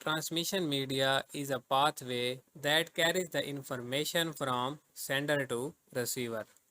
transmission media is a pathway that carries the information from sender to receiver।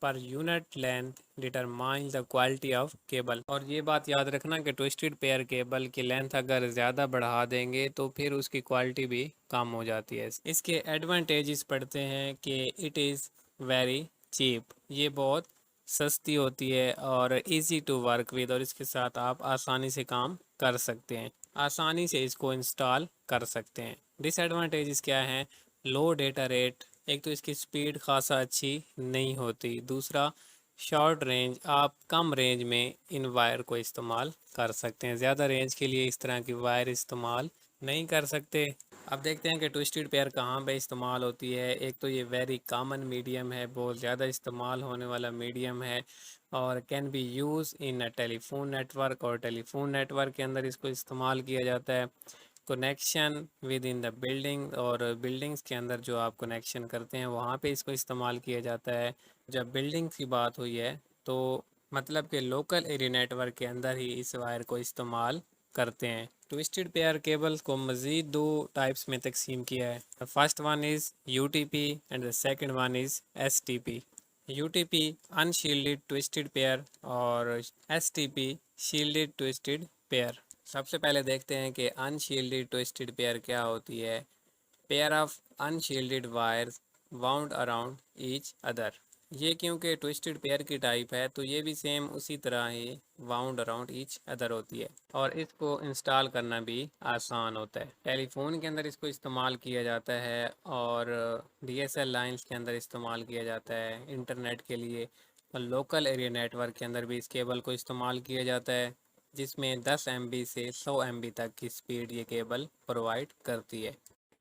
Per unit length determine the quality of cable. اور یہ بات یاد رکھنا کہ twisted pair cable کی length اگر زیادہ بڑھا دیں گے تو پھر اس کی کوالٹی بھی کم ہو جاتی ہے. اس کے ایڈوانٹیجز پڑھتے ہیں کہ اٹ از ویری چیپ، یہ بہت سستی ہوتی ہے اور ایزی ٹو ورک ود، اور اس کے ساتھ آپ آسانی سے کام کر سکتے ہیں، آسانی سے اس کو انسٹال کر سکتے ہیں. ڈس ایڈوانٹیجز کیا ہیں؟ لو ڈیٹا ریٹ، ایک تو اس کی سپیڈ خاصا اچھی نہیں ہوتی، دوسرا شارٹ رینج، آپ کم رینج میں ان وائر کو استعمال کر سکتے ہیں، زیادہ رینج کے لیے اس طرح کی وائر استعمال نہیں کر سکتے. اب دیکھتے ہیں کہ ٹوسٹڈ پیئر کہاں پہ استعمال ہوتی ہے. ایک تو یہ ویری کامن میڈیم ہے، بہت زیادہ استعمال ہونے والا میڈیم ہے، اور can be use in telephone network, اور ٹیلی فون نیٹ ورک کے اندر اس کو استعمال کیا جاتا ہے. Connection with in the building, اور بلڈنگس کے اندر جو آپ کنیکشن کرتے ہیں وہاں پہ اس کو استعمال کیا جاتا ہے. جب بلڈنگ کی بات ہوئی ہے تو مطلب کہ لوکل ایریا نیٹ ورک کے اندر ہی اس وائر کو استعمال کرتے ہیں. ٹوسٹڈ پیئر کیبل کو مزید دو ٹائپس میں تقسیم کیا ہے. First one is U T P and the second one is S T P. U T P unshielded twisted pair, اور S T P shielded twisted pair. سب سے پہلے دیکھتے ہیں کہ ان شیلڈڈ ٹوسٹڈ پیئر کیا ہوتی ہے. Pair of unshielded wires wound around each other. یہ کیونکہ ٹوسٹڈ پیئر کی ٹائپ ہے تو یہ بھی سیم اسی طرح ہی wound around each other ہوتی ہے، اور اس کو انسٹال کرنا بھی آسان ہوتا ہے. ٹیلی فون کے اندر اس کو استعمال کیا جاتا ہے، اور ڈی ایس ایل لائنز کے اندر استعمال کیا جاتا ہے انٹرنیٹ کے لیے، اور لوکل ایریا نیٹ ورک کے اندر بھی اس کیبل کو استعمال کیا جاتا ہے، جس میں 10 ایم بی سے 100 ایم بی تک کی سپیڈ یہ کیبل پرووائڈ کرتی ہے.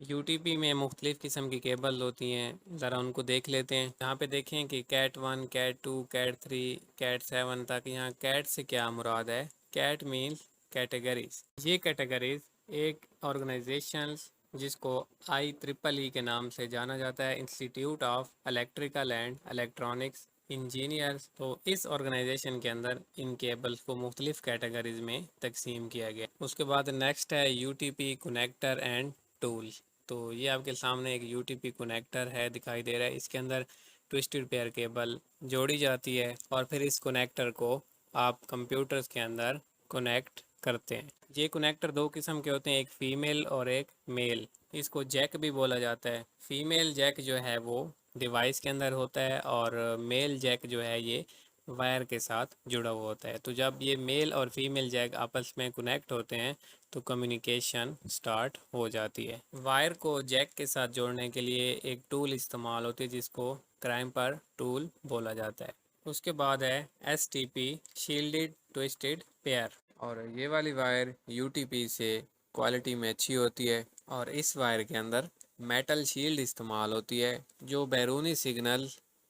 یو ٹی پی میں مختلف قسم کی کیبل ہوتی ہیں، ذرا ان کو دیکھ لیتے ہیں. یہاں پہ دیکھیں کہ کیٹ 1، کیٹ 2، کیٹ 3، کیٹ 7 تک. یہاں کیٹ سے کیا مراد ہے؟ Cat means categories. یہ کیٹیگریز ایک آرگنائزیشنز جس کو IEEE کے نام سے جانا جاتا ہے، institute of electrical and electronics engineers, تو اس آرگنائزیشن کے اندر ان کیبلز کو مختلف کیٹیگریز میں تقسیم کیا گیا. اس کے بعد نیکسٹ ہے U T P connector and tool. تو یہ آپ کے سامنے ایک یو ٹی پی کنیکٹر ہے، دکھائی دے رہا ہے. اس کے اندر ٹوسٹڈ پیئر کیبل جوڑی جاتی ہے، اور پھر اس کنیکٹر کو آپ کمپیوٹرز کے اندر کنیکٹ کرتے ہیں. یہ کنیکٹر دو قسم کے ہوتے ہیں، ایک فیمیل اور ایک میل. اس کو جیک بھی بولا جاتا ہے. فیمیل جیک جو ہے وہ ڈیوائس کے اندر ہوتا ہے، اور میل جیک جو ہے یہ وائر کے ساتھ جڑا ہوا ہوتا ہے. تو جب یہ میل اور فیمیل جیک آپس میں کنیکٹ ہوتے ہیں تو کمیونیکیشن سٹارٹ ہو جاتی ہے. وائر کو جیک کے ساتھ جوڑنے کے لیے ایک ٹول استعمال ہوتی ہے جس کو کرائمپر ٹول بولا جاتا ہے. اس کے بعد ہے S T P shielded twisted pair, اور یہ والی وائر یو ٹی پی سے کوالٹی میں اچھی ہوتی ہے، اور اس وائر کے اندر میٹل شیلڈ استعمال ہوتی ہے جو بیرونی سگنل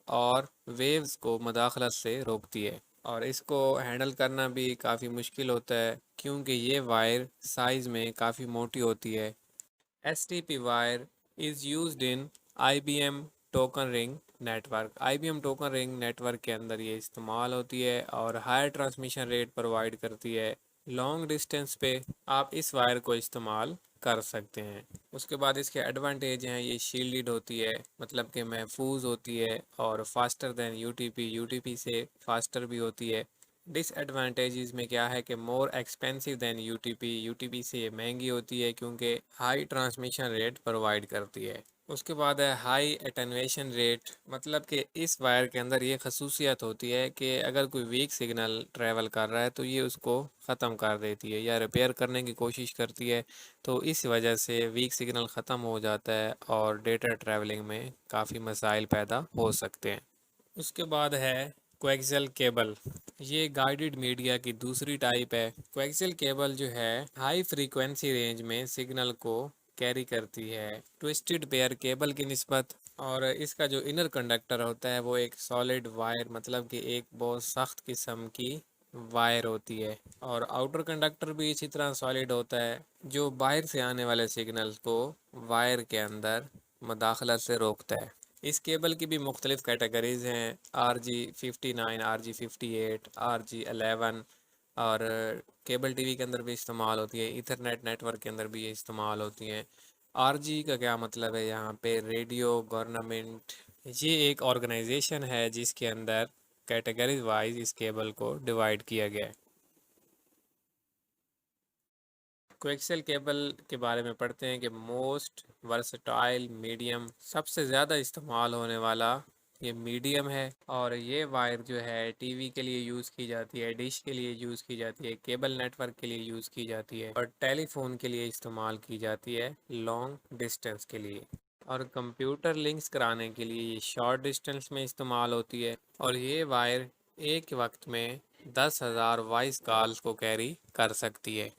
اور ویوز کو مداخلت سے روکتی ہے، اور اس کو ہینڈل کرنا بھی کافی مشکل ہوتا ہے کیونکہ یہ وائر سائز میں کافی موٹی ہوتی ہے. S T P wire is used in I B M token ring network. I B M token ring network کے اندر یہ استعمال ہوتی ہے، اور ہائر ٹرانسمیشن ریٹ پرووائڈ کرتی ہے. لانگ ڈسٹینس پہ آپ اس وائر کو استعمال کر سکتے ہیں. اس کے بعد اس کے ایڈوانٹیج ہیں، یہ شیلڈڈ ہوتی ہے، مطلب کہ محفوظ ہوتی ہے، اور faster than U T P, U T P سے فاسٹر بھی ہوتی ہے. ڈس ایڈوانٹیجز میں کیا ہے کہ more expensive than U T P. U T P سے یہ مہنگی ہوتی ہے کیونکہ ہائی ٹرانسمیشن ریٹ پرووائڈ کرتی ہے. اس کے بعد ہے ہائی اٹینویشن ریٹ، مطلب کہ اس وائر کے اندر یہ خصوصیت ہوتی ہے کہ اگر کوئی ویک سگنل ٹریول کر رہا ہے تو یہ اس کو ختم کر دیتی ہے یا ریپیئر کرنے کی کوشش کرتی ہے، تو اس وجہ سے ویک سگنل ختم ہو جاتا ہے اور ڈیٹا ٹریولنگ میں کافی مسائل پیدا ہو سکتے ہیں. اس کے بعد ہے کویکزل کیبل. یہ گائیڈڈ میڈیا کی دوسری ٹائپ ہے. کویکزل کیبل جو ہے ہائی فریکوینسی رینج میں سگنل کو کیری کرتی ہے ٹوسٹڈ پیئر کیبل کی نسبت، اور اس کا جو انر کنڈکٹر ہوتا ہے وہ ایک سالڈ وائر، مطلب کہ ایک بہت سخت قسم کی وائر ہوتی ہے، اور آؤٹر کنڈکٹر بھی اسی طرح سالڈ ہوتا ہے جو باہر سے آنے والے سگنلز کو وائر کے اندر مداخلت سے روکتا ہے. اس کیبل کی بھی مختلف کیٹیگریز ہیں، RG59، RG58، RG11، اور کیبل ٹی وی کے اندر بھی استعمال ہوتی ہے، ایتھرنیٹ نیٹ ورک کے اندر بھی یہ استعمال ہوتی ہیں. RG کا کیا مطلب ہے؟ یہاں پہ ریڈیو گورنمنٹ یہ ایک آرگنائزیشن ہے جس کے اندر کیٹیگریز وائز اس کیبل کو ڈیوائڈ کیا گیا ہے۔ کویکسل کیبل کے بارے میں پڑھتے ہیں کہ موسٹ ورسٹائل میڈیم، سب سے زیادہ استعمال ہونے والا یہ میڈیم ہے، اور یہ وائر جو ہے ٹی وی کے لیے یوز کی جاتی ہے، ڈش کے لیے یوز کی جاتی ہے، کیبل نیٹ ورک کے لیے یوز کی جاتی ہے، اور ٹیلی فون کے لیے استعمال کی جاتی ہے لانگ ڈسٹینس کے لیے، اور کمپیوٹر لنکس کرانے کے لیے یہ شارٹ ڈسٹینس میں استعمال ہوتی ہے، اور یہ وائر ایک وقت میں 10,000 وائس کالز کو کیری کر سکتی ہے۔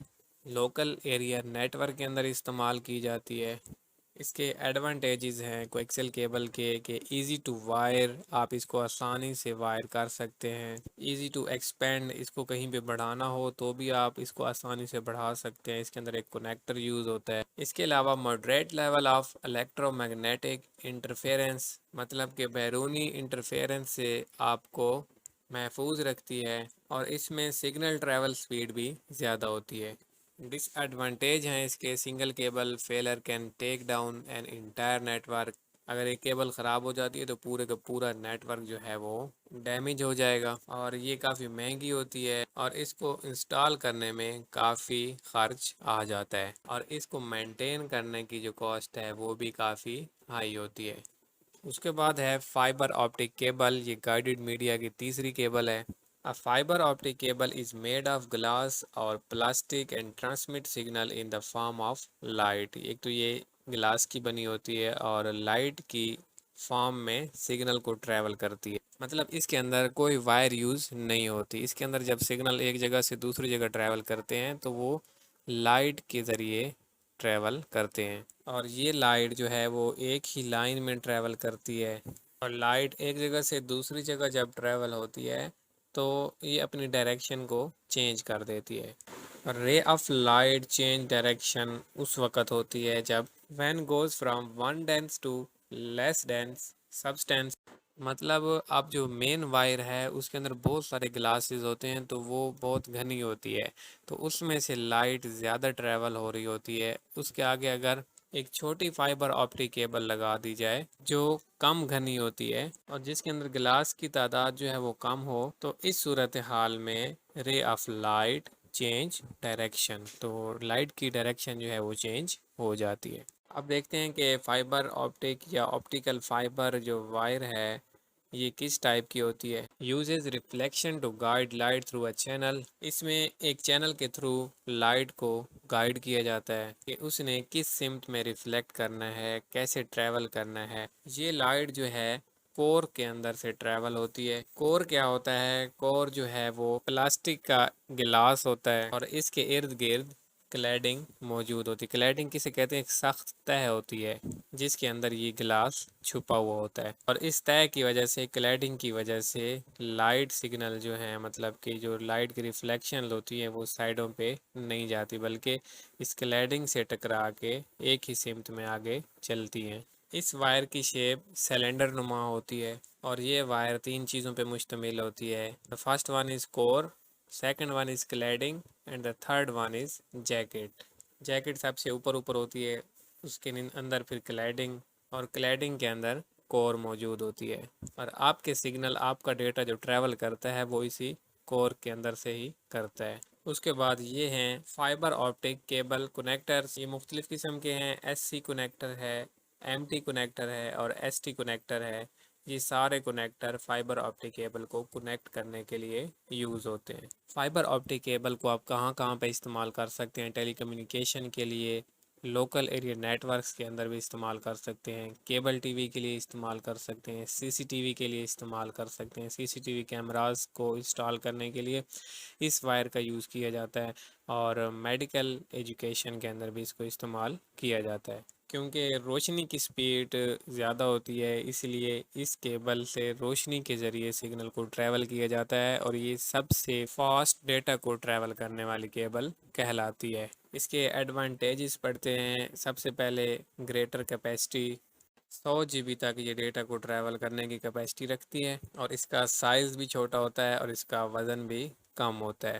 لوکل ایریا نیٹ ورک کے اندر استعمال کی جاتی ہے۔ اس کے ایڈوانٹیجز ہیں کویکسل کیبل کے کہ ایزی ٹو وائر، آپ اس کو آسانی سے وائر کر سکتے ہیں، ایزی ٹو ایکسپینڈ، اس کو کہیں پہ بڑھانا ہو تو بھی آپ اس کو آسانی سے بڑھا سکتے ہیں، اس کے اندر ایک کنیکٹر یوز ہوتا ہے۔ اس کے علاوہ moderate level of electro magnetic interference, مطلب کہ بیرونی انٹرفیرنس سے آپ کو محفوظ رکھتی ہے، اور اس میں سگنل ٹریول سپیڈ بھی زیادہ ہوتی ہے۔ ڈس ایڈوانٹیج ہیں اس کے: single cable failure can take down an entire network, اگر ایک کیبل خراب ہو جاتی ہے تو پورے کا پورا نیٹ ورک جو ہے وہ ڈیمیج ہو جائے گا، اور یہ کافی مہنگی ہوتی ہے، اور اس کو انسٹال کرنے میں کافی خرچ آ جاتا ہے، اور اس کو مینٹین کرنے کی جو کاسٹ ہے وہ بھی کافی ہائی ہوتی ہے۔ اس کے بعد ہے فائبر آپٹک کیبل، یہ گائیڈڈ میڈیا کی تیسری کیبل ہے۔ A fiber optic cable is made of glass or plastic and transmit signal in the form of light۔ ایک تو یہ گلاس کی بنی ہوتی ہے اور لائٹ کی فارم میں سگنل کو ٹریول کرتی ہے، مطلب اس کے اندر کوئی وائر یوز نہیں ہوتی، اس کے اندر جب سگنل ایک جگہ سے دوسری جگہ ٹریول کرتے ہیں تو وہ لائٹ کے ذریعے ٹریول کرتے ہیں، اور یہ لائٹ جو ہے وہ ایک ہی لائن میں ٹریول کرتی ہے، اور لائٹ ایک جگہ سے دوسری جگہ جب ٹریول ہوتی ہے تو یہ اپنی ڈائریکشن کو چینج کر دیتی ہے۔ Ray of light change direction اس وقت ہوتی ہے جب when goes from one dense to less dense substance, مطلب اب جو مین وائر ہے اس کے اندر بہت سارے گلاسز ہوتے ہیں تو وہ بہت گھنی ہوتی ہے، تو اس میں سے لائٹ زیادہ ٹریول ہو رہی ہوتی ہے، اس کے آگے اگر ایک چھوٹی فائبر آپٹک کیبل لگا دی جائے جو کم گھنی ہوتی ہے اور جس کے اندر گلاس کی تعداد جو ہے وہ کم ہو، تو اس صورتحال میں رے آف لائٹ چینج ڈائریکشن، تو لائٹ کی ڈائریکشن جو ہے وہ چینج ہو جاتی ہے۔ اب دیکھتے ہیں کہ فائبر آپٹک یا آپٹیکل فائبر جو وائر ہے یہ کس ٹائپ کی ہوتی ہے۔ Uses reflection to guide light through a channel, اس میں ایک چینل کے تھرو لائٹ کو گائیڈ کیا جاتا ہے کہ اس نے کس سمت میں ریفلیکٹ کرنا ہے، کیسے ٹریول کرنا ہے۔ یہ لائٹ جو ہے کور کے اندر سے ٹریول ہوتی ہے۔ کور کیا ہوتا ہے؟ کور جو ہے وہ پلاسٹک کا گلاس ہوتا ہے، اور اس کے ارد گرد کلیڈنگ موجود ہوتی ہے۔ کلیڈنگ کسے کہتے ہیں؟ ایک سخت تہ ہوتی ہے جس کے اندر یہ گلاس چھپا ہوا ہوتا ہے، اور اس تہ کی وجہ سے، کلیڈنگ کی وجہ سے لائٹ سگنل جو ہیں، مطلب کہ جو لائٹ کی ریفلیکشن ہوتی ہے وہ سائڈوں پہ نہیں جاتی بلکہ اس کلیڈنگ سے ٹکرا کے ایک ہی سمت میں آگے چلتی ہیں۔ اس وائر کی شیپ سلنڈر نما ہوتی ہے، اور یہ وائر تین چیزوں پہ مشتمل ہوتی ہے۔ First one is core, second one is cladding, and the third one is jacket. Jacket سب سے اوپر ہوتی ہے، اس کے اندر پھر کلیڈنگ، اور کلیڈنگ کے اندر کور موجود ہوتی ہے، اور آپ کے سگنل، آپ کا ڈیٹا جو ٹریول کرتا ہے وہ اسی کور کے اندر سے ہی کرتا ہے۔ اس کے بعد یہ ہیں فائبر آپٹک کیبل کنیکٹرز، یہ مختلف قسم کے ہیں۔ ایس سی کنیکٹر ہے، ایم ٹی کنیکٹر ہے، اور ایس ٹی کنیکٹر ہے۔ یہ سارے کنیکٹر فائبر آپٹک کیبل کو کنیکٹ کرنے کے لیے یوز ہوتے ہیں۔ فائبر آپٹک کیبل کو آپ کہاں کہاں پہ استعمال کر سکتے ہیں؟ ٹیلی کمیونیکیشن کے لیے، لوکل ایریا نیٹ ورکس کے اندر بھی استعمال کر سکتے ہیں، کیبل ٹی وی کے لیے استعمال کر سکتے ہیں، سی سی ٹی وی کے لیے استعمال کر سکتے ہیں۔ سی سی ٹی وی کیمراز کو انسٹال کرنے کے لیے اس وائر کا یوز کیا جاتا ہے، اور میڈیکل ایجوکیشن کے اندر بھی اس کو استعمال کیا جاتا ہے۔ کیونکہ روشنی کی سپیڈ زیادہ ہوتی ہے، اس لیے اس کیبل سے روشنی کے ذریعے سگنل کو ٹریول کیا جاتا ہے، اور یہ سب سے فاسٹ ڈیٹا کو ٹریول کرنے والی کیبل کہلاتی ہے۔ اس کے ایڈوانٹیجز پڑھتے ہیں۔ سب سے پہلے گریٹر کیپیسٹی، 100 GB تک یہ ڈیٹا کو ٹریول کرنے کی کیپیسٹی رکھتی ہے، اور اس کا سائز بھی چھوٹا ہوتا ہے اور اس کا وزن بھی کم ہوتا ہے۔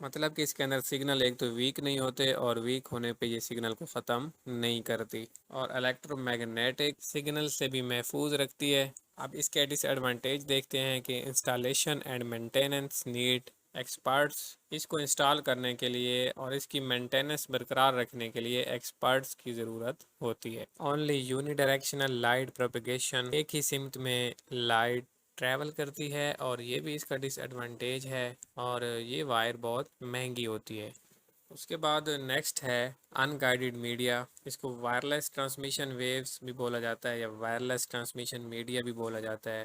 مطلب کہ اس کے اندر سگنل ایک تو ویک نہیں ہوتے اور ویک ہونے پہ یہ سگنل کو ختم نہیں کرتی، اور الیکٹرو میگنیٹک سگنل سے بھی محفوظ رکھتی ہے۔ اب اس کے ڈس ایڈوانٹیج دیکھتے ہیں کہ installation and maintenance need experts, اس کو انسٹال کرنے کے لیے اور اس کی مینٹیننس برقرار رکھنے کے لیے ایکسپرٹس کی ضرورت ہوتی ہے۔ Only uni directional light propagation, ایک ہی سمت میں لائٹ ٹریول کرتی ہے، اور یہ بھی اس کا ڈس ایڈوانٹیج ہے، اور یہ وائر بہت مہنگی ہوتی ہے۔ اس کے بعد نیکسٹ ہے ان گائیڈڈ میڈیا، اس کو وائرلیس ٹرانسمیشن ویوز بھی بولا جاتا ہے یا وائرلیس ٹرانسمیشن میڈیا بھی بولا جاتا ہے۔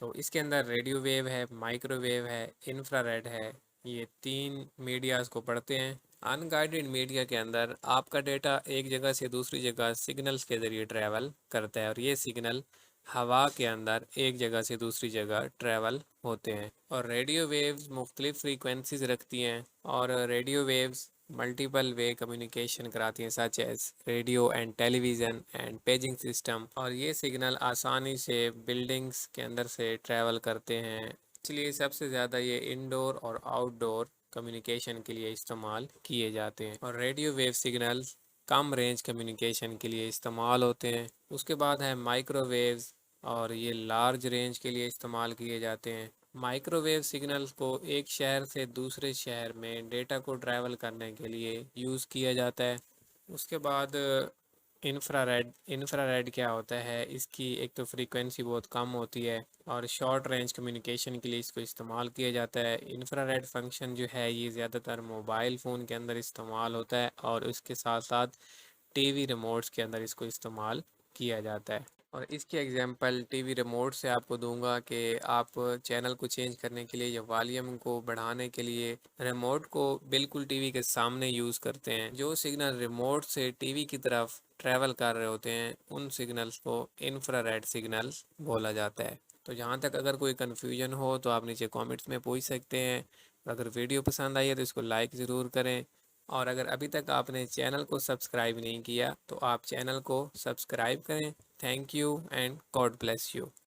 تو اس کے اندر ریڈیو ویو ہے، مائکرو ویو ہے، انفرا ریڈ ہے، یہ تین میڈیاز کو پڑھتے ہیں۔ ان گائیڈڈ میڈیا کے اندر آپ کا ڈیٹا ایک جگہ سے دوسری جگہ سگنلز کے ذریعے ٹریول کرتا ہے، اور یہ سگنل ہوا کے اندر ایک جگہ سے دوسری جگہ ٹریول ہوتے ہیں۔ اور ریڈیو ویوز مختلف فریکوینسیز رکھتی ہیں، اور radio waves multiple way communication کراتی ہیں، such as radio and television and paging system, اور یہ سگنل آسانی سے بلڈنگز کے اندر سے ٹریول کرتے ہیں، اس لیے سب سے زیادہ یہ انڈور اور آؤٹ ڈور کمیونیکیشن کے لیے استعمال کیے جاتے ہیں۔ اور ریڈیو ویو سگنل کم رینج کمیونیکیشن کے لیے استعمال ہوتے ہیں۔ اس کے بعد ہے مائکرو ویوز، اور یہ لارج رینج کے لیے استعمال کیے جاتے ہیں۔ مائکرو ویو سگنل کو ایک شہر سے دوسرے شہر میں ڈیٹا کو ٹریول کرنے کے لیے یوز کیا جاتا ہے۔ اس کے بعد انفرا ریڈ کیا ہوتا ہے، اس کی ایک تو فریکوینسی بہت کم ہوتی ہے، اور شارٹ رینج کمیونیکیشن کے لیے اس کو استعمال کیا جاتا ہے۔ انفرا ریڈ فنکشن جو ہے یہ زیادہ تر موبائل فون کے اندر استعمال ہوتا ہے، اور اس کے ساتھ ساتھ ٹی وی ریموٹس کے اندر اس کو استعمال کیا جاتا ہے۔ اور اس کی ایگزامپل ٹی وی ریموٹ سے آپ کو دوں گا کہ آپ چینل کو چینج کرنے کے لیے یا والیوم کو بڑھانے کے لیے ریموٹ کو بالکل ٹی وی کے سامنے یوز کرتے ہیں۔ جو سگنل ریموٹ سے ٹی وی کی طرف ٹریول کر رہے ہوتے ہیں ان سگنلز کو انفرا ریڈ سگنلز بولا جاتا ہے۔ تو جہاں تک اگر کوئی کنفیوژن ہو تو آپ نیچے کامنٹس میں پوچھ سکتے ہیں۔ اگر ویڈیو پسند آئی ہے تو اس کو لائک ضرور کریں، اور اگر ابھی تک آپ نے چینل کو سبسکرائب نہیں کیا تو آپ چینل کو سبسکرائب کریں۔ Thank you and God bless you.